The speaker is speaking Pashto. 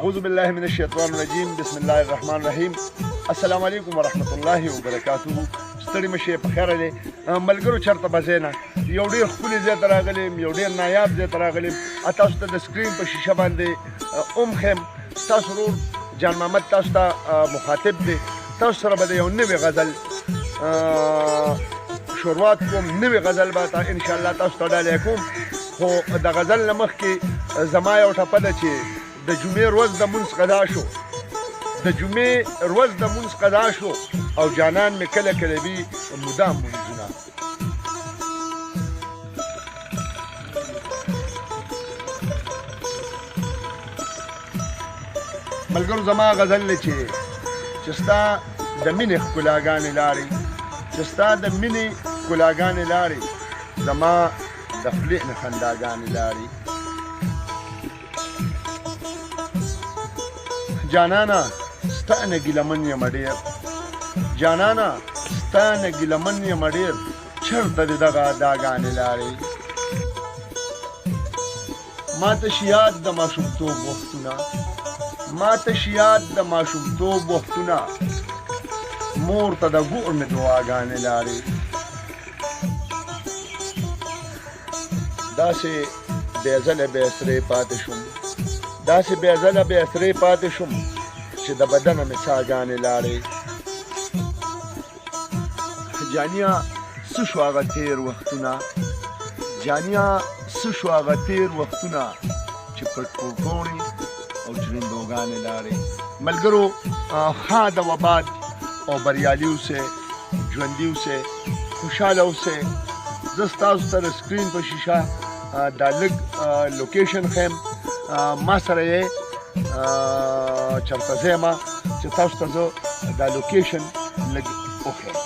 اعوذ بالله من الشیطان الرجیم بسم الله الرحمن الرحیم السلام علیکم ورحمت الله وبرکاته. ستړي مشه په خیر دی ملګرو چرته بزینه یو ډیر ښکلی ځای ته راغلیم، یو ډیر نایاب ځای ته راغلیم. تاسو ته د سکرین په شیشه باندې خیم ستاسو ورور جان محمد تاسو ته مخاطب دی. تاسو سره به د یو نوې غزل شروعات کوم. نوې غزل به انشاءالله تاسو ته ډالۍ کوم، خو د غزل نه مخکې زما یو ټپه ده چې د جمعې ورځ د مونځ قضا شو، د جمعې ورځ د مونځ قضا شو او جانان مې کله کله وي مدام مونځونه. ملګرو زما غزل دی چې ستا د مینې ښکلاګانې لارې، چې ستا د مینې ښکلاګانې لارې زما د خولې نه خنداګانې لارې. جانانا ستا نه ګیلمن یم ډېر، جانانا ستا نه ګیلمن یم ډېر، چېرته دې دغه اداګانې لارې. ماته شي یاد د ماشومتوب وختونه، ماته شي یاد د ماشومتوب وختونه، مور ته د ګور مې دعاګانې لارې. داسې بې ځله بې سرې پاتې شوم، داسې بې ځله بې سرې پاتې شوم چې د بدنه مې ساګانې لاړې. جانیا څه شو هغه تېر وختونه، جانیا څه شو هغه تېر وختونه چې پټ پوټوڼې او چرندوګانې لاړې. ملګرو ښاد او آباد او بریالي اوسئ، ژوندي اوسئ، خوشحاله اوسئ. زه ستاسو ته د سکرین په شیشه دا لږ لوکیشن خیم، ما سره یې چرته ځای چې تاسو ته زه دا لوکیشن لږ وښیم.